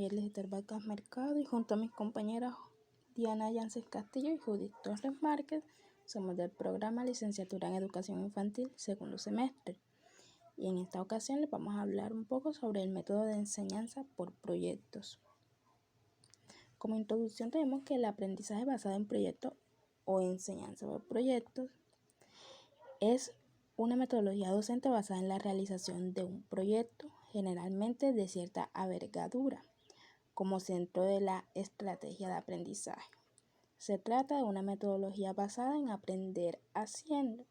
Mayerlis Esther Vázquez Mercado y junto a mis compañeras Diana Yances Castillo y Judith Torres Márquez somos del programa Licenciatura en Educación Infantil segundo semestre. Y en esta ocasión les vamos a hablar un poco sobre el método de enseñanza por proyectos. Como introducción tenemos que el aprendizaje basado en proyectos o enseñanza por proyectos es una metodología docente basada en la realización de un proyecto, generalmente de cierta envergadura, como centro de la estrategia de aprendizaje. Se trata de una metodología basada en aprender haciendo,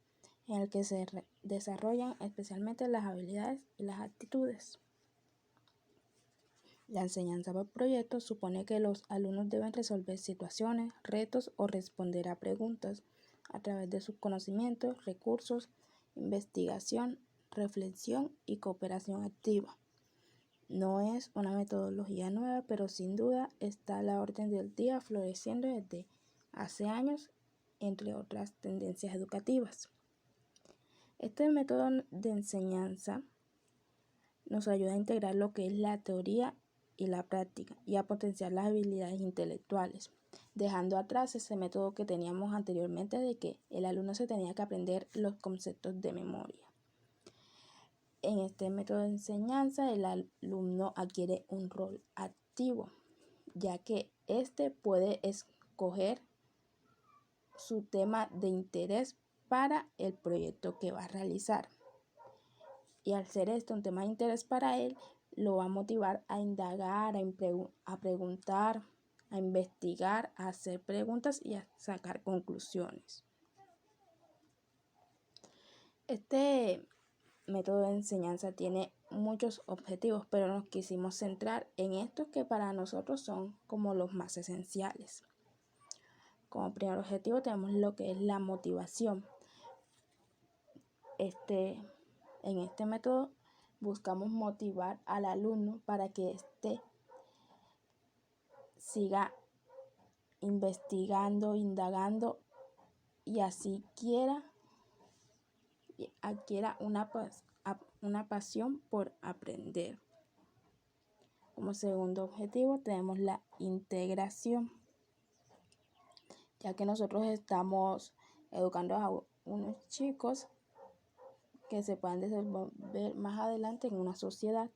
en el que se desarrollan especialmente las habilidades y las actitudes. La enseñanza por proyectos supone que los alumnos deben resolver situaciones, retos o responder a preguntas a través de sus conocimientos, recursos, investigación, reflexión y cooperación activa. No es una metodología nueva, pero sin duda está a la orden del día, floreciendo desde hace años, entre otras tendencias educativas. Este método de enseñanza nos ayuda a integrar lo que es la teoría y la práctica y a potenciar las habilidades intelectuales, dejando atrás ese método que teníamos anteriormente de que el alumno se tenía que aprender los conceptos de memoria. En este método de enseñanza el alumno adquiere un rol activo, ya que éste puede escoger su tema de interés para el proyecto que va a realizar. Y al ser esto un tema de interés para él, lo va a motivar a indagar, a preguntar, a investigar, a hacer preguntas y a sacar conclusiones. Este método de enseñanza tiene muchos objetivos, pero nos quisimos centrar en estos que para nosotros son como los más esenciales. Como primer objetivo tenemos lo que es la motivación. En este método buscamos motivar al alumno para que éste siga investigando, indagando y así adquiera una pasión por aprender. Como segundo objetivo tenemos la integración, ya que nosotros estamos educando a unos chicos que se puedan desenvolver más adelante en una sociedad,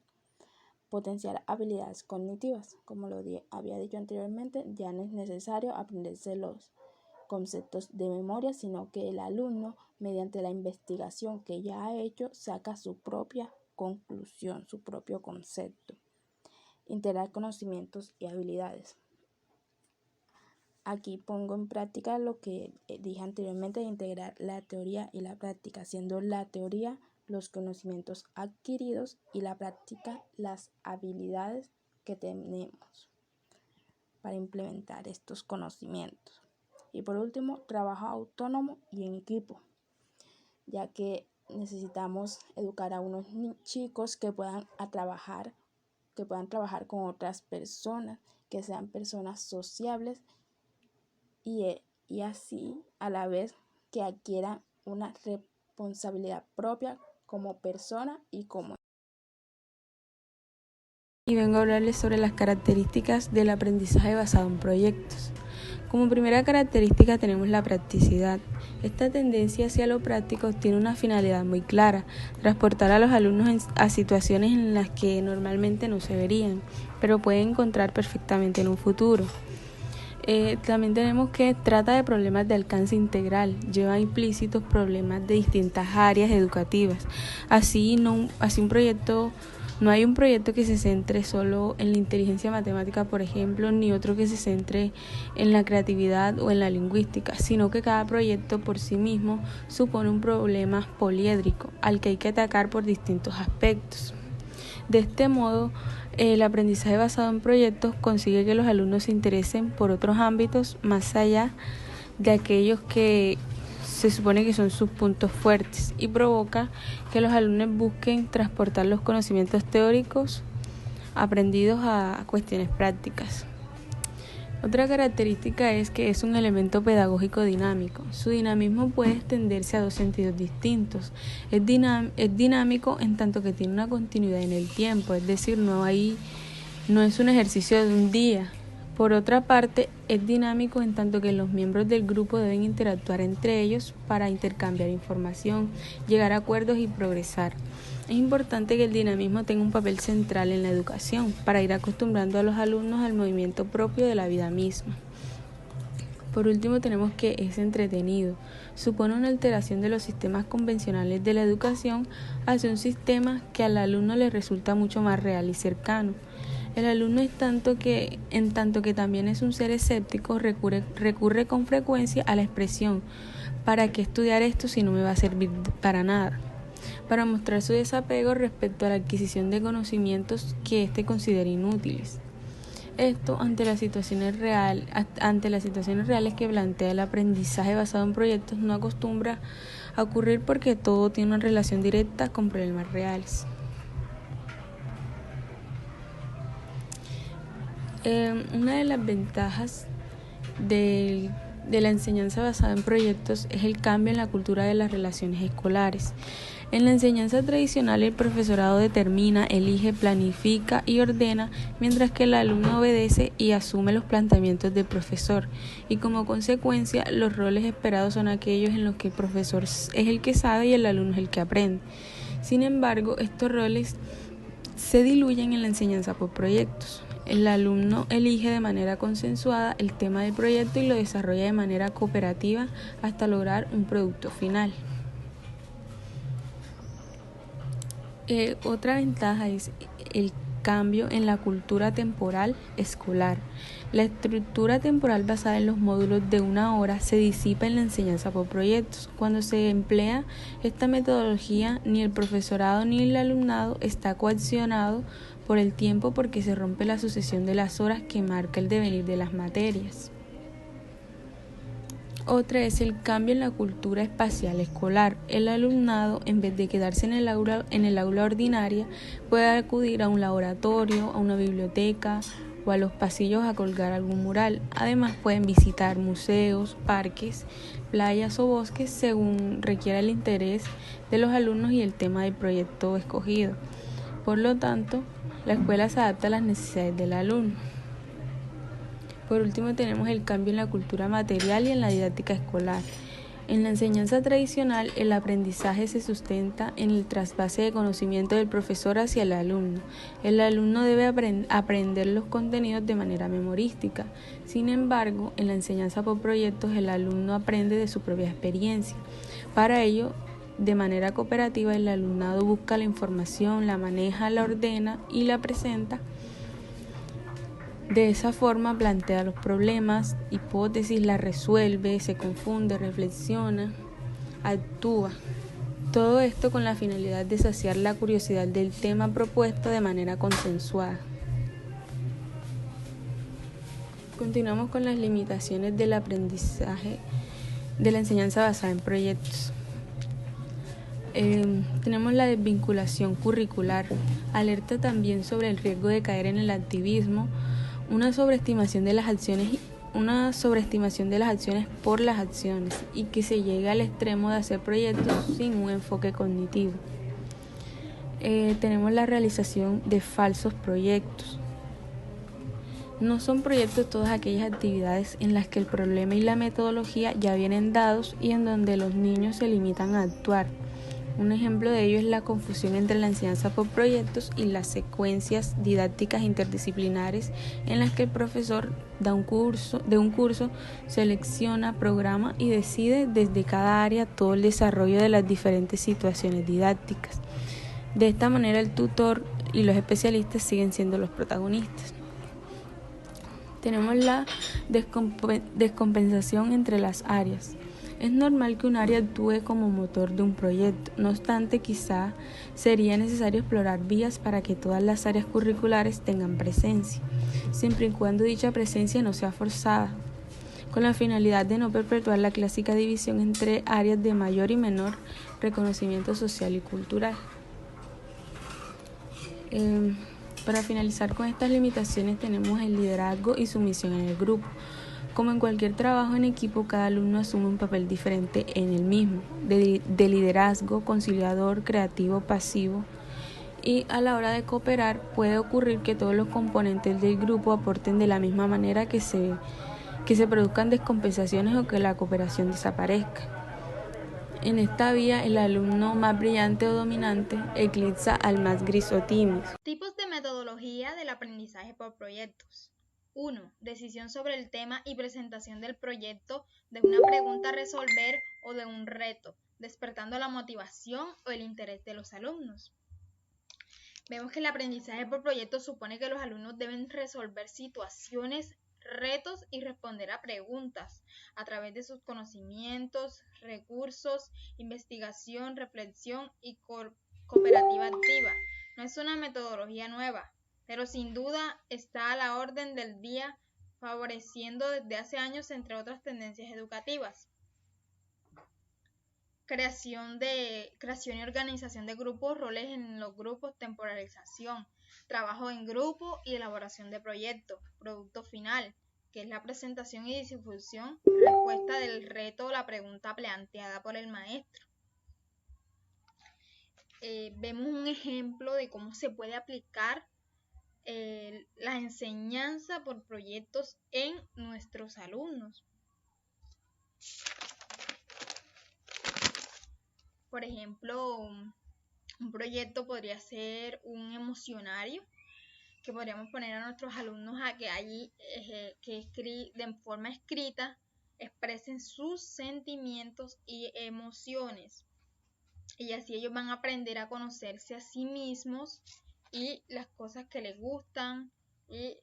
potenciar habilidades cognitivas. Como lo había dicho anteriormente, ya no es necesario aprenderse los conceptos de memoria, sino que el alumno, mediante la investigación que ya ha hecho, saca su propia conclusión, su propio concepto. Integrar conocimientos y habilidades. Aquí pongo en práctica lo que dije anteriormente de integrar la teoría y la práctica, siendo la teoría los conocimientos adquiridos y la práctica las habilidades que tenemos para implementar estos conocimientos. Y por último, trabajo autónomo y en equipo, ya que necesitamos educar a unos chicos que puedan trabajar con otras personas, que sean personas sociables y así a la vez que adquieran una responsabilidad propia como persona y como. Y vengo a hablarles sobre las características del aprendizaje basado en proyectos. Como primera característica tenemos la practicidad. Esta tendencia hacia lo práctico tiene una finalidad muy clara: transportar a los alumnos a situaciones en las que normalmente no se verían, pero pueden encontrar perfectamente en un futuro. También tenemos que trata de problemas de alcance integral, lleva implícitos problemas de distintas áreas educativas. Así no hay un proyecto que se centre solo en la inteligencia matemática, por ejemplo, ni otro que se centre en la creatividad o en la lingüística, sino que cada proyecto por sí mismo supone un problema poliédrico al que hay que atacar por distintos aspectos. De este modo, el aprendizaje basado en proyectos consigue que los alumnos se interesen por otros ámbitos más allá de aquellos que se supone que son sus puntos fuertes, y provoca que los alumnos busquen transportar los conocimientos teóricos aprendidos a cuestiones prácticas. Otra característica es que es un elemento pedagógico dinámico. Su dinamismo puede extenderse a dos sentidos distintos. Es dinámico en tanto que tiene una continuidad en el tiempo, es decir, no hay no es un ejercicio de un día. Por otra parte, es dinámico en tanto que los miembros del grupo deben interactuar entre ellos para intercambiar información, llegar a acuerdos y progresar. Es importante que el dinamismo tenga un papel central en la educación para ir acostumbrando a los alumnos al movimiento propio de la vida misma. Por último, tenemos que es entretenido. Supone una alteración de los sistemas convencionales de la educación hacia un sistema que al alumno le resulta mucho más real y cercano. El alumno en tanto que también es un ser escéptico, recurre con frecuencia a la expresión ¿para qué estudiar esto si no me va a servir para nada?, para mostrar su desapego respecto a la adquisición de conocimientos que éste considera inútiles. Esto ante las situaciones reales que plantea el aprendizaje basado en proyectos no acostumbra a ocurrir porque todo tiene una relación directa con problemas reales. Una de las ventajas de la enseñanza basada en proyectos es el cambio en la cultura de las relaciones escolares. En la enseñanza tradicional, el profesorado determina, elige, planifica y ordena, mientras que el alumno obedece y asume los planteamientos del profesor, y como consecuencia, los roles esperados son aquellos en los que el profesor es el que sabe y el alumno es el que aprende. Sin embargo, estos roles se diluyen en la enseñanza por proyectos. El alumno elige de manera consensuada el tema del proyecto y lo desarrolla de manera cooperativa hasta lograr un producto final. Otra ventaja es el cambio en la cultura temporal escolar. La estructura temporal basada en los módulos de 1 hora se disipa en la enseñanza por proyectos. Cuando se emplea esta metodología, ni el profesorado ni el alumnado está coaccionado por el tiempo porque se rompe la sucesión de las horas que marca el devenir de las materias. Otra es el cambio en la cultura espacial escolar. El alumnado, en vez de quedarse en el aula ordinaria, puede acudir a un laboratorio, a una biblioteca o a los pasillos a colgar algún mural. Además, pueden visitar museos, parques, playas o bosques según requiera el interés de los alumnos y el tema del proyecto escogido. Por lo tanto, la escuela se adapta a las necesidades del alumno. Por último, tenemos el cambio en la cultura material y en la didáctica escolar. En la enseñanza tradicional, el aprendizaje se sustenta en el trasvase de conocimiento del profesor hacia el alumno. El alumno debe aprender los contenidos de manera memorística. Sin embargo, en la enseñanza por proyectos, el alumno aprende de su propia experiencia. Para ello, de manera cooperativa, el alumnado busca la información, la maneja, la ordena y la presenta. De esa forma plantea los problemas, hipótesis, las resuelve, se confunde, reflexiona, actúa. Todo esto con la finalidad de saciar la curiosidad del tema propuesto de manera consensuada. Continuamos con las limitaciones del aprendizaje de la enseñanza basada en proyectos. Tenemos la desvinculación curricular, alerta también sobre el riesgo de caer en el activismo, una sobreestimación de las acciones por las acciones y que se llegue al extremo de hacer proyectos sin un enfoque cognitivo. Tenemos la realización de falsos proyectos. No son proyectos todas aquellas actividades en las que el problema y la metodología ya vienen dados y en donde los niños se limitan a actuar. Un ejemplo de ello es la confusión entre la enseñanza por proyectos y las secuencias didácticas interdisciplinares en las que el profesor de un curso selecciona, programa y decide desde cada área todo el desarrollo de las diferentes situaciones didácticas. De esta manera el tutor y los especialistas siguen siendo los protagonistas. Tenemos la descompensación entre las áreas. Es normal que un área actúe como motor de un proyecto, no obstante, quizá sería necesario explorar vías para que todas las áreas curriculares tengan presencia, siempre y cuando dicha presencia no sea forzada, con la finalidad de no perpetuar la clásica división entre áreas de mayor y menor reconocimiento social y cultural. Para finalizar con estas limitaciones tenemos el liderazgo y su misión en el grupo. Como en cualquier trabajo en equipo, cada alumno asume un papel diferente en el mismo, de liderazgo, conciliador, creativo, pasivo, Y a la hora de cooperar puede ocurrir que todos los componentes del grupo aporten de la misma manera que se produzcan descompensaciones o que la cooperación desaparezca. En esta vía, el alumno más brillante o dominante eclipsa al más gris o tímido. Tipos de metodología del aprendizaje por proyectos. 1. Decisión sobre el tema y presentación del proyecto, de una pregunta a resolver o de un reto, despertando la motivación o el interés de los alumnos. Vemos que el aprendizaje por proyectos supone que los alumnos deben resolver situaciones, retos y responder a preguntas a través de sus conocimientos, recursos, investigación, reflexión y cooperativa activa. No es una metodología nueva, pero sin duda está a la orden del día, favoreciendo desde hace años, entre otras tendencias educativas. Creación y organización de grupos, roles en los grupos, temporalización, trabajo en grupo y elaboración de proyectos, producto final, que es la presentación y difusión, respuesta del reto o la pregunta planteada por el maestro. Vemos un ejemplo de cómo se puede aplicar la enseñanza por proyectos en nuestros alumnos. Por ejemplo, un proyecto podría ser un emocionario que podríamos poner a nuestros alumnos a que allí de forma escrita expresen sus sentimientos y emociones, y así ellos van a aprender a conocerse a sí mismos y las cosas que les gustan y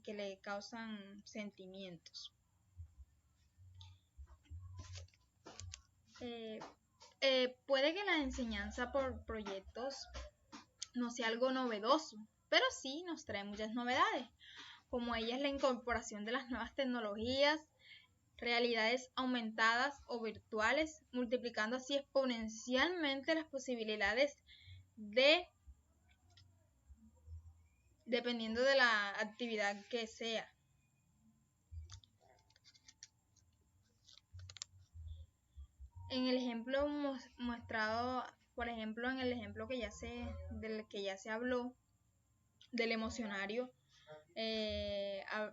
que les causan sentimientos. Puede que la enseñanza por proyectos no sea algo novedoso, pero sí nos trae muchas novedades, como ella es la incorporación de las nuevas tecnologías, realidades aumentadas o virtuales, multiplicando así exponencialmente las posibilidades dependiendo de la actividad que sea. En el ejemplo mostrado, por ejemplo, en el ejemplo del que ya se habló, del emocionario,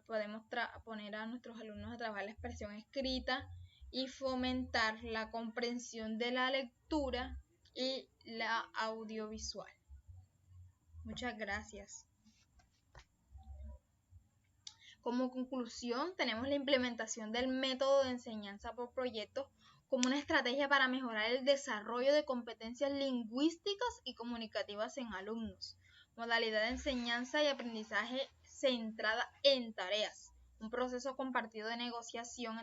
podemos poner a nuestros alumnos a trabajar la expresión escrita y fomentar la comprensión de la lectura y la audiovisual. Muchas gracias. Como conclusión, tenemos la implementación del método de enseñanza por proyectos como una estrategia para mejorar el desarrollo de competencias lingüísticas y comunicativas en alumnos. Modalidad de enseñanza y aprendizaje centrada en tareas. Un proceso compartido de negociación